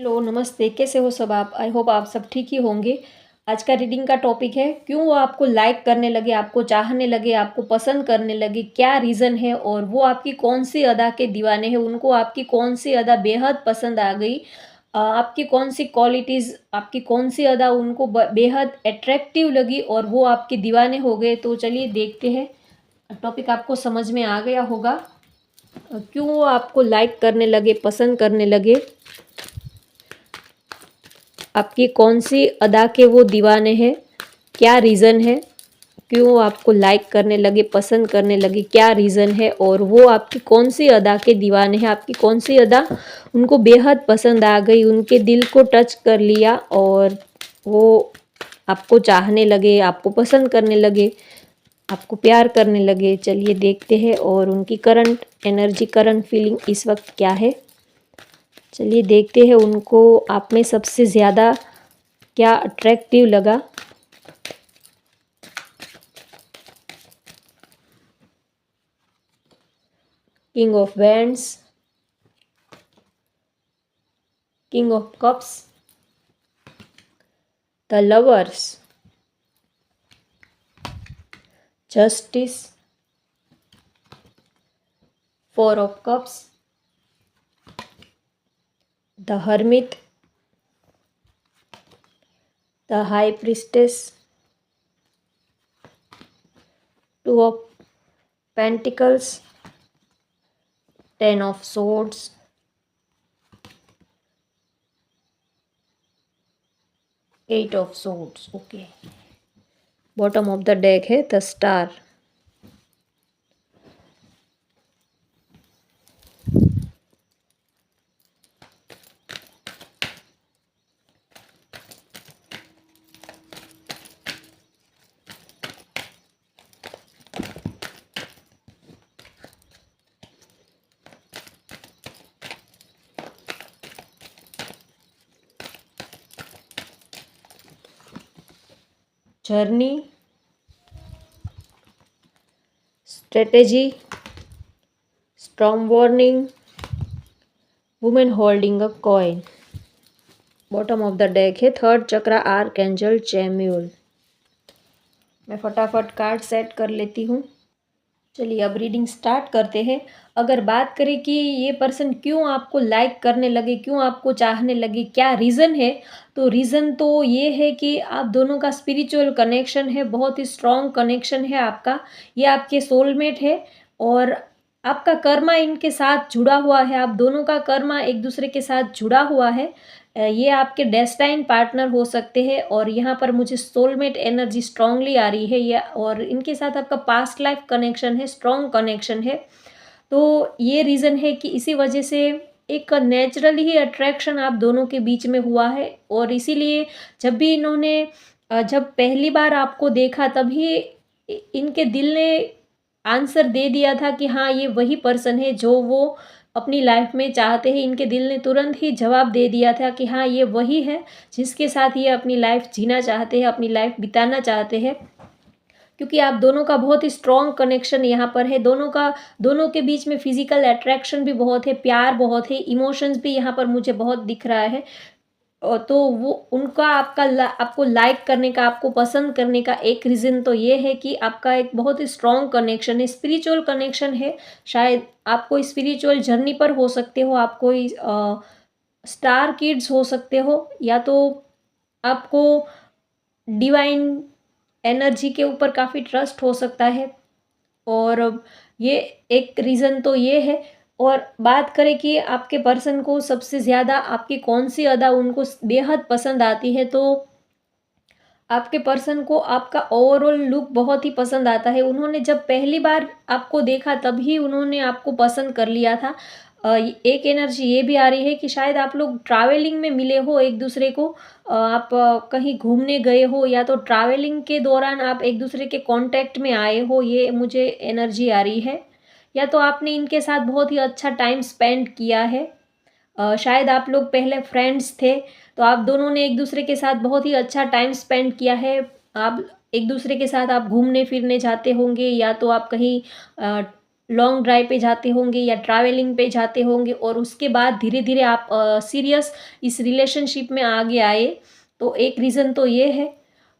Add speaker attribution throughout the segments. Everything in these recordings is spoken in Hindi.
Speaker 1: हेलो, नमस्ते। कैसे हो सब आप? आई होप आप सब ठीक ही होंगे। आज का रीडिंग का टॉपिक है, क्यों वो आपको लाइक करने लगे, आपको चाहने लगे, आपको पसंद करने लगे, क्या रीज़न है और वो आपकी कौन-सी अदा के दीवाने हैं, उनको आपकी कौन-सी अदा बेहद पसंद आ गई। आपकी कौन-सी क्वालिटीज़, आपकी कौन-सी अदा उनको बेहद अट्रैक्टिव लगी और वो आपके दीवाने हो गए। तो चलिए देखते हैं। टॉपिक आपको समझ में आ गया होगा। क्यों वो आपको लाइक करने लगे, पसंद करने लगे, आपकी कौन सी अदा के वो दीवाने हैं, क्या रीज़न है, क्यों वो आपको लाइक करने लगे, पसंद करने लगे, क्या रीज़न है और वो आपकी कौन सी अदा के दीवाने हैं, आपकी कौन सी अदा उनको बेहद पसंद आ गई, उनके दिल को टच कर लिया और वो आपको चाहने लगे, आपको पसंद करने लगे, आपको प्यार करने लगे। चलिए देखते हैं और उनकी करंट एनर्जी, करंट फीलिंग इस वक्त क्या है। चलिए देखते हैं उनको आप में सबसे ज़्यादा क्या अट्रैक्टिव लगा। King of wands, king of cups, the lovers, justice, four of cups, the hermit, the high priestess, two of pentacles, ten of swords, eight of swords. Okay, bottom of the deck है the star. Journey, strategy, strong warning, women holding a coin. Bottom of the deck है थर्ड चक्रा, आर्कएंजल चैम्यूल। मैं फटाफट कार्ड सेट कर लेती हूँ। चलिए अब रीडिंग स्टार्ट करते हैं। अगर बात करें कि ये पर्सन क्यों आपको लाइक करने लगे, क्यों आपको चाहने लगे, क्या रीज़न है, तो रीज़न तो ये है कि आप दोनों का स्पिरिचुअल कनेक्शन है, बहुत ही स्ट्रॉन्ग कनेक्शन है आपका। ये आपके सोलमेट है और आपका कर्मा इनके साथ जुड़ा हुआ है, आप दोनों का कर्मा एक दूसरे के साथ जुड़ा हुआ है। ये आपके डेस्टाइन पार्टनर हो सकते हैं और यहाँ पर मुझे सोलमेट एनर्जी स्ट्रांगली आ रही है या और इनके साथ आपका पास्ट लाइफ कनेक्शन है, स्ट्रॉन्ग कनेक्शन है। तो ये रीज़न है कि इसी वजह से एक नेचुरली ही अट्रैक्शन आप दोनों के बीच में हुआ है और इसीलिए जब भी इन्होंने जब पहली बार आपको देखा तभी इनके दिल ने आंसर दे दिया था कि हाँ ये वही पर्सन है जो वो अपनी लाइफ में चाहते हैं। इनके दिल ने तुरंत ही जवाब दे दिया था कि हाँ ये वही है जिसके साथ ये अपनी लाइफ जीना चाहते हैं, अपनी लाइफ बिताना चाहते हैं। क्योंकि आप दोनों का बहुत ही स्ट्रॉन्ग कनेक्शन यहाँ पर है, दोनों के बीच में फिजिकल अट्रैक्शन भी बहुत है, प्यार बहुत है, इमोशंस भी यहाँ पर मुझे बहुत दिख रहा है। तो वो उनका आपको लाइक करने का, आपको पसंद करने का एक रीज़न तो ये है कि आपका एक बहुत ही स्ट्रॉन्ग कनेक्शन है, स्पिरिचुअल कनेक्शन है। शायद आप कोई स्पिरिचुअल जर्नी पर हो सकते हो, आप कोई स्टार किड्स हो सकते हो या तो आपको डिवाइन एनर्जी के ऊपर काफ़ी ट्रस्ट हो सकता है और ये एक रीज़न तो ये है। और बात करें कि आपके पर्सन को सबसे ज़्यादा आपकी कौन सी अदा उनको बेहद पसंद आती है, तो आपके पर्सन को आपका ओवरऑल लुक बहुत ही पसंद आता है। उन्होंने जब पहली बार आपको देखा तभी उन्होंने आपको पसंद कर लिया था। एक एनर्जी ये भी आ रही है कि शायद आप लोग ट्रैवलिंग में मिले हो एक दूसरे को, आप कहीं घूमने गए हो या तो ट्रैवलिंग के दौरान आप एक दूसरे के कांटेक्ट में आए हो, ये मुझे एनर्जी आ रही है। या तो आपने इनके साथ बहुत ही अच्छा टाइम स्पेंड किया है। शायद आप लोग पहले फ्रेंड्स थे, तो आप दोनों ने एक दूसरे के साथ बहुत ही अच्छा टाइम स्पेंड किया है। आप एक दूसरे के साथ आप घूमने फिरने जाते होंगे या तो आप कहीं लॉन्ग ड्राइव पे जाते होंगे या ट्रैवलिंग पे जाते होंगे और उसके बाद धीरे धीरे आप सीरियस इस रिलेशनशिप में आगे आए, तो एक रीज़न तो ये है।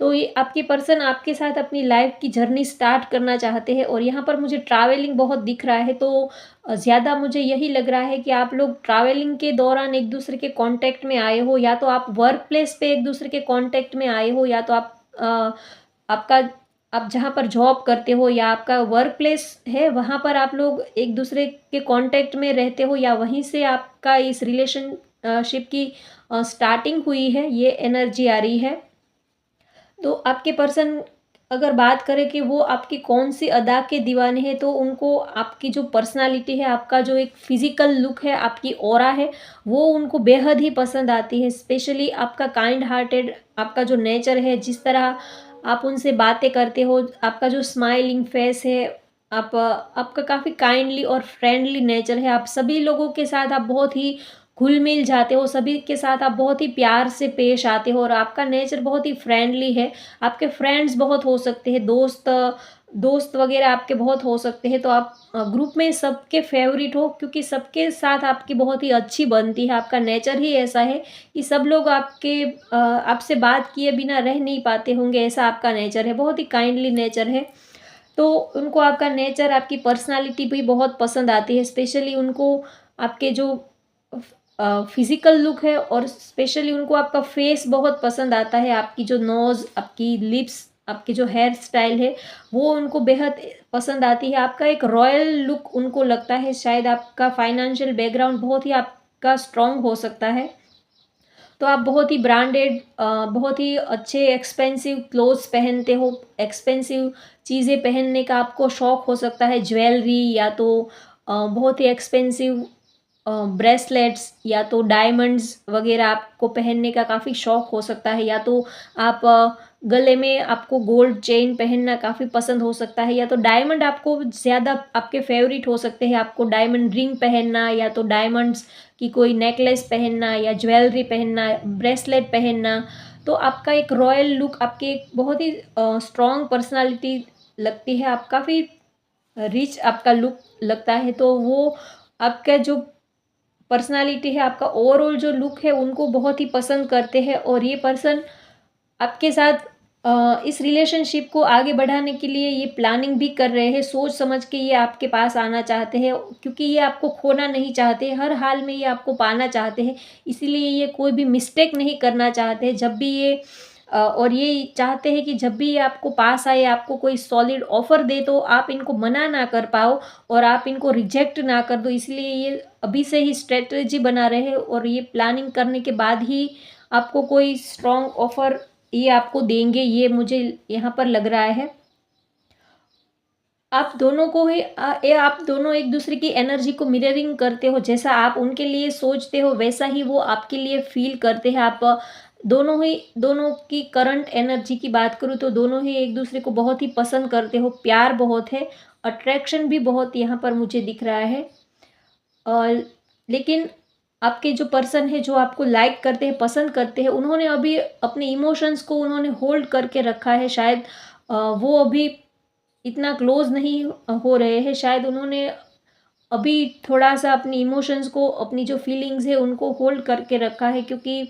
Speaker 1: तो ये आपके पर्सन आपके साथ अपनी लाइफ की जर्नी स्टार्ट करना चाहते हैं और यहाँ पर मुझे ट्रैवलिंग बहुत दिख रहा है, तो ज़्यादा मुझे यही लग रहा है कि आप लोग ट्रैवलिंग के दौरान एक दूसरे के कांटेक्ट में आए हो, या तो आप वर्क प्लेस पे एक दूसरे के कांटेक्ट में आए हो, या तो आपका आप जहाँ पर जॉब करते हो या आपका वर्क प्लेस है वहाँ पर आप लोग एक दूसरे के कांटेक्ट में रहते हो, या वहीं से आपका इस रिलेशनशिप की स्टार्टिंग हुई है, ये एनर्जी आ रही है। तो आपके पर्सन अगर बात करें कि वो आपकी कौन सी अदा के दीवाने हैं, तो उनको आपकी जो पर्सनालिटी है, आपका जो एक फिजिकल लुक है, आपकी ऑरा है, वो उनको बेहद ही पसंद आती है। स्पेशली आपका काइंड हार्टेड आपका जो नेचर है, जिस तरह आप उनसे बातें करते हो, आपका जो स्माइलिंग फेस है, आपका काफ़ी काइंडली और फ्रेंडली नेचर है। आप सभी लोगों के साथ आप बहुत ही घुल मिल जाते हो, सभी के साथ आप बहुत ही प्यार से पेश आते हो और आपका नेचर बहुत ही फ्रेंडली है। आपके फ्रेंड्स बहुत हो सकते हैं, दोस्त वगैरह आपके बहुत हो सकते हैं, तो आप ग्रुप में सबके फेवरेट हो, क्योंकि सबके साथ आपकी बहुत ही अच्छी बनती है। आपका नेचर ही ऐसा है कि सब लोग आपसे बात किए बिना रह नहीं पाते होंगे, ऐसा आपका नेचर है। बहुत ही काइंडली नेचर है। तो उनको आपका नेचर, आपकी पर्सनालिटी भी बहुत पसंद आती है। स्पेशली उनको आपके जो फिजिकल लुक है और स्पेशली उनको आपका फेस बहुत पसंद आता है। आपकी जो नोज़, आपकी लिप्स, आपकी जो हेयर स्टाइल है, वो उनको बेहद पसंद आती है। आपका एक रॉयल लुक उनको लगता है। शायद आपका फाइनेंशियल बैकग्राउंड बहुत ही आपका स्ट्रॉन्ग हो सकता है, तो आप बहुत ही ब्रांडेड, बहुत ही अच्छे एक्सपेंसिव क्लोथ्स पहनते हो। एक्सपेंसिव चीज़ें पहनने का आपको शौक़ हो सकता है, ज्वेलरी, या तो बहुत ही एक्सपेंसिव ब्रेसलेट्स, या तो डायमंड्स वगैरह आपको पहनने का काफ़ी शौक़ हो सकता है, या तो आप गले में आपको गोल्ड चेन पहनना काफ़ी पसंद हो सकता है, या तो डायमंड आपको ज़्यादा आपके फेवरेट हो सकते हैं। आपको डायमंड रिंग पहनना, या तो डायमंड्स की कोई नेकलेस पहनना, या ज्वेलरी पहनना, ब्रेसलेट पहनना, तो आपका एक रॉयल लुक, आपकी एक बहुत ही स्ट्रॉन्ग पर्सनालिटी लगती है। आप काफ़ी रिच आपका लुक लगता है, तो वो आपका जो पर्सनालिटी है, आपका ओवरऑल जो लुक है, उनको बहुत ही पसंद करते हैं और ये पर्सन आपके साथ इस रिलेशनशिप को आगे बढ़ाने के लिए ये प्लानिंग भी कर रहे हैं। सोच समझ के ये आपके पास आना चाहते हैं, क्योंकि ये आपको खोना नहीं चाहते, हर हाल में ये आपको पाना चाहते हैं। इसीलिए ये कोई भी मिस्टेक नहीं करना चाहते। जब भी ये और ये चाहते हैं कि जब भी ये आपको पास आए, आपको कोई सॉलिड ऑफ़र दे, तो आप इनको मना ना कर पाओ और आप इनको रिजेक्ट ना कर दो। इसलिए ये अभी से ही स्ट्रैटेजी बना रहे हैं और ये प्लानिंग करने के बाद ही आपको कोई स्ट्रॉन्ग ऑफ़र ये आपको देंगे, ये मुझे यहाँ पर लग रहा है। आप दोनों को ही आप दोनों एक दूसरे की एनर्जी को मिररिंग करते हो। जैसा आप उनके लिए सोचते हो, वैसा ही वो आपके लिए फील करते हैं। आप दोनों की करंट एनर्जी की बात करूँ तो दोनों ही एक दूसरे को बहुत ही पसंद करते हो। प्यार बहुत है, अट्रैक्शन भी बहुत यहाँ पर मुझे दिख रहा है। लेकिन आपके जो पर्सन है, जो आपको लाइक करते हैं, पसंद करते हैं, उन्होंने अभी अपने इमोशंस को उन्होंने होल्ड करके रखा है। शायद वो अभी इतना क्लोज नहीं हो रहे हैं। शायद उन्होंने अभी थोड़ा-सा अपनी इमोशंस को, अपनी जो फीलिंग्स है, उनको होल्ड करके रखा है, क्योंकि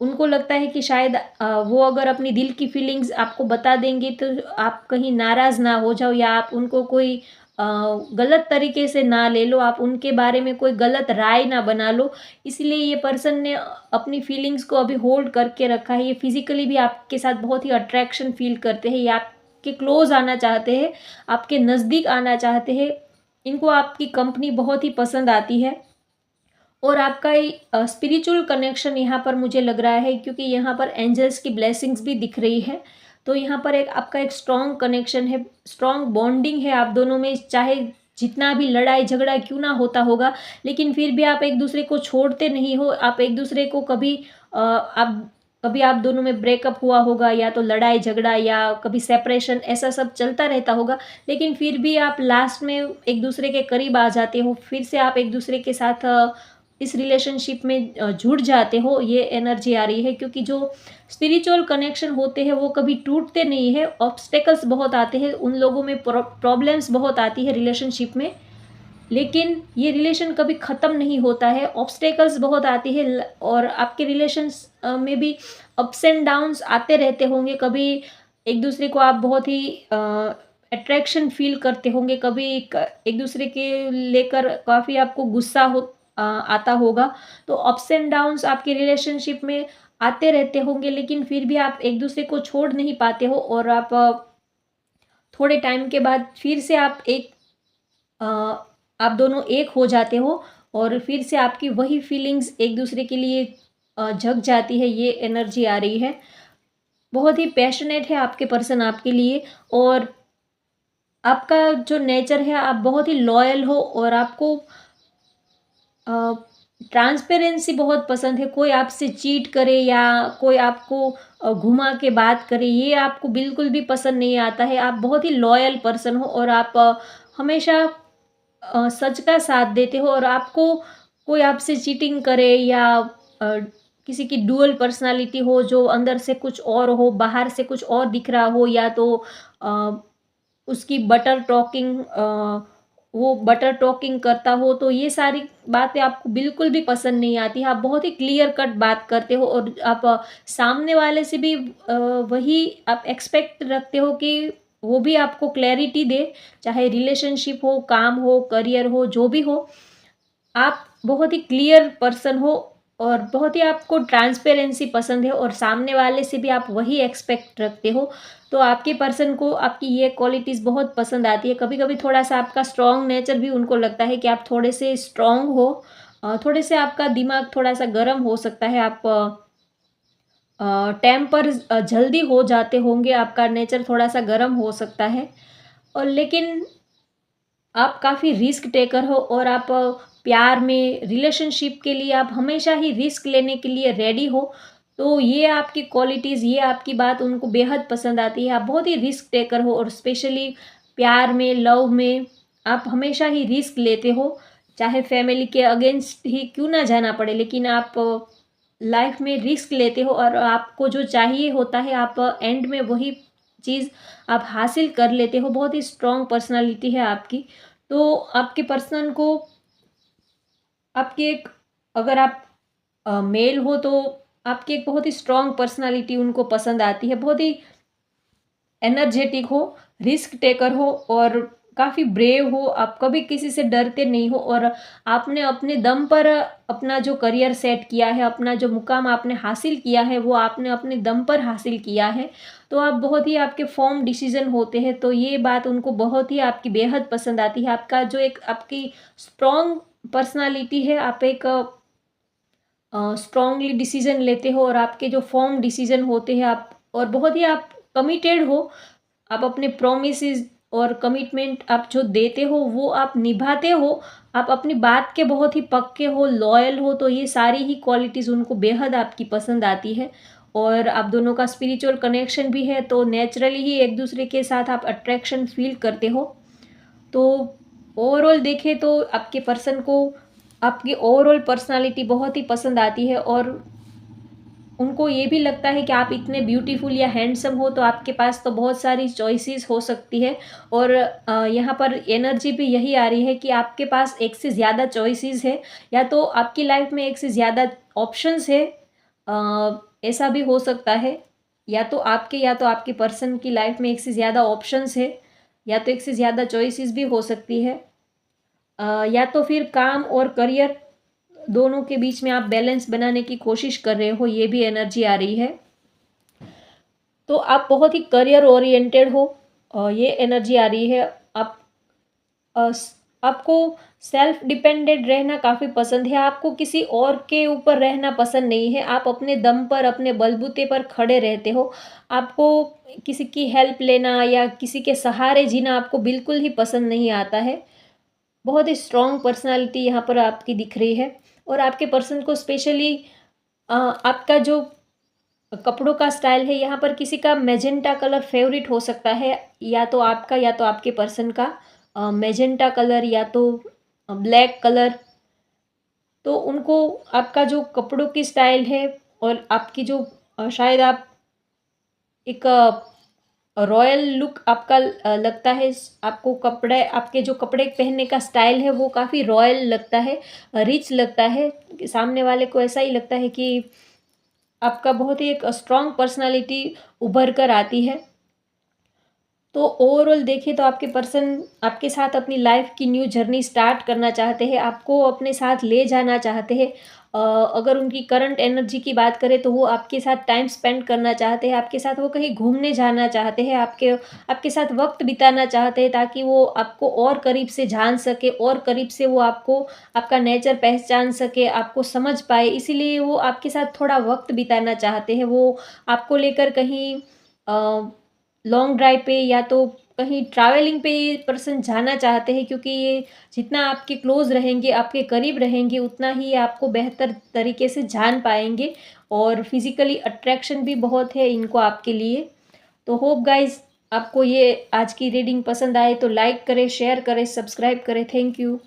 Speaker 1: उनको लगता है कि शायद वो अगर अपनी दिल की फीलिंग्स आपको बता देंगे तो आप कहीं नाराज़ ना हो जाओ, या आप उनको कोई गलत तरीके से ना ले लो, आप उनके बारे में कोई गलत राय ना बना लो। इसलिए ये पर्सन ने अपनी फीलिंग्स को अभी होल्ड करके रखा है। ये फिज़िकली भी आपके साथ बहुत ही अट्रैक्शन फ़ील करते हैं, ये आपके क्लोज़ आना चाहते हैं, आपके नज़दीक आना चाहते हैं। इनको आपकी कंपनी बहुत ही पसंद आती है और आपका स्पिरिचुअल कनेक्शन यहाँ पर मुझे लग रहा है, क्योंकि यहाँ पर एंजल्स की ब्लेसिंग्स भी दिख रही है। तो यहाँ पर आपका एक स्ट्रॉन्ग कनेक्शन है, स्ट्रॉन्ग बॉन्डिंग है आप दोनों में। चाहे जितना भी लड़ाई झगड़ा क्यों ना होता होगा, लेकिन फिर भी आप एक दूसरे को छोड़ते नहीं हो। आप एक दूसरे को कभी आप दोनों में ब्रेकअप हुआ होगा, या तो लड़ाई झगड़ा, या कभी सेपरेशन, ऐसा सब चलता रहता होगा, लेकिन फिर भी आप लास्ट में एक दूसरे के करीब आ जाते हो। फिर से आप एक दूसरे के साथ इस रिलेशनशिप में जुड़ जाते हो, ये एनर्जी आ रही है। क्योंकि जो स्पिरिचुअल कनेक्शन होते हैं वो कभी टूटते नहीं है, ऑब्स्टेकल्स बहुत आते हैं, उन लोगों में प्रॉब्लम्स बहुत आती है रिलेशनशिप में, लेकिन ये रिलेशन कभी ख़त्म नहीं होता है। ऑब्स्टेकल्स बहुत आती है और आपके रिलेशंस में भी अप्स एंड डाउन्स आते रहते होंगे। कभी एक दूसरे को आप बहुत ही अट्रैक्शन फील करते होंगे, कभी एक दूसरे के लेकर काफ़ी आपको गुस्सा आता होगा। तो अप्स एंड डाउन्स आपके रिलेशनशिप में आते रहते होंगे, लेकिन फिर भी आप एक दूसरे को छोड़ नहीं पाते हो और आप थोड़े टाइम के बाद फिर से अ, आप दोनों एक हो जाते हो और फिर से आपकी वही फीलिंग्स एक दूसरे के लिए जग जाती है। ये एनर्जी आ रही है। बहुत ही पैशनेट है आपके पर्सन आपके लिए, और आपका जो नेचर है, आप बहुत ही लॉयल हो और आपको ट्रांसपेरेंसी बहुत पसंद है। कोई आपसे चीट करे या कोई आपको घुमा के बात करे, ये आपको बिल्कुल भी पसंद नहीं आता है। आप बहुत ही लॉयल पर्सन हो और आप हमेशा सच का साथ देते हो। और आपको कोई आपसे चीटिंग करे या अ, किसी की डुअल पर्सनालिटी हो, जो अंदर से कुछ और हो, बाहर से कुछ और दिख रहा हो, या तो अ, उसकी वो बटर टॉकिंग करता हो, तो ये सारी बातें आपको बिल्कुल भी पसंद नहीं आती है। आप बहुत ही क्लियर कट बात करते हो और आप सामने वाले से भी वही आप एक्सपेक्ट रखते हो कि वो भी आपको क्लैरिटी दे, चाहे रिलेशनशिप हो, काम हो, करियर हो, जो भी हो। आप बहुत ही क्लियर पर्सन हो और बहुत ही आपको ट्रांसपेरेंसी पसंद है और सामने वाले से भी आप वही एक्सपेक्ट रखते हो। तो आपके पर्सन को आपकी ये क्वालिटीज़ बहुत पसंद आती है। कभी-कभी थोड़ा-सा आपका स्ट्रॉन्ग नेचर भी उनको लगता है कि आप थोड़े से स्ट्रॉन्ग हो। थोड़े से आपका दिमाग थोड़ा-सा गर्म हो सकता है। आप टेम्पर जल्दी हो जाते होंगे, आपका नेचर थोड़ा-सा गर्म हो सकता है। और लेकिन आप काफ़ी रिस्क टेकर हो और आप प्यार में, रिलेशनशिप के लिए आप हमेशा ही रिस्क लेने के लिए रेडी हो। तो ये आपकी क्वालिटीज़, ये आपकी बात उनको बेहद पसंद आती है। आप बहुत ही रिस्क टेकर हो और स्पेशली प्यार में, लव में आप हमेशा ही रिस्क लेते हो। चाहे फैमिली के अगेंस्ट ही क्यों ना जाना पड़े, लेकिन आप लाइफ में रिस्क लेते हो और आपको जो चाहिए होता है, आप एंड में वही चीज़ आप हासिल कर लेते हो। बहुत ही स्ट्रॉन्ग पर्सनालिटी है आपकी। तो आपके पर्सन को आपकी एक, अगर आप मेल हो तो आपकी एक बहुत ही स्ट्रॉन्ग पर्सनालिटी उनको पसंद आती है। बहुत ही एनर्जेटिक हो, रिस्क टेकर हो और काफ़ी ब्रेव हो। आप कभी किसी से डरते नहीं हो और आपने अपने दम पर अपना जो करियर सेट किया है, अपना जो मुकाम आपने हासिल किया है, वो आपने अपने दम पर हासिल किया है। तो आप बहुत ही, आपके फर्म डिसीजन होते हैं, तो ये बात उनको बहुत ही आपकी बेहद पसंद आती है। आपका जो एक आपकी स्ट्रॉन्ग पर्सनालिटी है, आप एक स्ट्रांगली डिसीजन लेते हो और आपके जो फर्म डिसीजन होते हैं, आप और बहुत ही आप कमिटेड हो। आप अपने प्रोमिसेस और कमिटमेंट आप जो देते हो वो आप निभाते हो। आप अपनी बात के बहुत ही पक्के हो, लॉयल हो। तो ये सारी ही क्वालिटीज़ उनको बेहद आपकी पसंद आती है और आप दोनों का स्पिरिचुअल कनेक्शन भी है, तो नेचुरली ही एक दूसरे के साथ आप अट्रैक्शन फील करते हो। तो ओवरऑल देखें तो आपके पर्सन को आपकी ओवरऑल पर्सनालिटी बहुत ही पसंद आती है और उनको ये भी लगता है कि आप इतने ब्यूटीफुल या हैंडसम हो, तो आपके पास तो बहुत सारी चॉइसेस हो सकती है। और यहाँ पर एनर्जी भी यही आ रही है कि आपके पास एक से ज़्यादा चॉइसेस है, या तो आपकी लाइफ में एक से ज़्यादा ऑप्शंस है। ऐसा भी हो सकता है, या तो आपके पर्सन की लाइफ में एक से ज़्यादा ऑप्शंस है, या तो एक से ज़्यादा चॉइसेस भी हो सकती है। या तो फिर काम और करियर दोनों के बीच में आप बैलेंस बनाने की कोशिश कर रहे हो, ये भी एनर्जी आ रही है। तो आप बहुत ही करियर ओरिएंटेड हो, ये एनर्जी आ रही है। आप आपको सेल्फ डिपेंडेंट रहना काफ़ी पसंद है। आपको किसी और के ऊपर रहना पसंद नहीं है। आप अपने दम पर, अपने बलबूते पर खड़े रहते हो। आपको किसी की हेल्प लेना या किसी के सहारे जीना आपको बिल्कुल ही पसंद नहीं आता है। बहुत ही स्ट्रॉन्ग पर्सनालिटी यहाँ पर आपकी दिख रही है। और आपके पर्सन को स्पेशली आपका जो कपड़ों का स्टाइल है, यहाँ पर किसी का मैजेंटा कलर फेवरेट हो सकता है, या तो आपका या तो आपके पर्सन का मैजेंटा कलर या तो ब्लैक कलर। तो उनको आपका जो कपड़ों की स्टाइल है और आपकी जो शायद आप एक रॉयल लुक आपका लगता है। आपको कपड़े, आपके जो कपड़े पहनने का स्टाइल है वो काफ़ी रॉयल लगता है, रिच लगता है। सामने वाले को ऐसा ही लगता है कि आपका बहुत ही एक स्ट्रॉन्ग पर्सनालिटी उभर कर आती है। तो ओवरऑल देखें तो आपके पर्सन आपके साथ अपनी लाइफ की न्यू जर्नी स्टार्ट करना चाहते हैं, आपको अपने साथ ले जाना चाहते हैं। अगर उनकी करंट एनर्जी की बात करें तो वो आपके साथ टाइम स्पेंड करना चाहते हैं, आपके साथ वो कहीं घूमने जाना चाहते हैं, आपके साथ वक्त बिताना चाहते हैं, ताकि वो आपको और करीब से जान सके और करीब से वो आपको आपका नेचर पहचान सके, आपको समझ पाए। इसीलिए वो आपके साथ थोड़ा वक्त बिताना चाहते हैं। वो आपको लेकर कहीं लॉन्ग ड्राइव पे या तो कहीं ट्रैवलिंग पे ये पर्सन जाना चाहते हैं, क्योंकि ये जितना आपके क्लोज़ रहेंगे, आपके करीब रहेंगे, उतना ही आपको बेहतर तरीके से जान पाएँगे और फिज़िकली अट्रैक्शन भी बहुत है इनको आपके लिए। तो होप गाइज़ आपको ये आज की रीडिंग पसंद आए तो लाइक करें, शेयर करें, सब्सक्राइब करें। Thank you.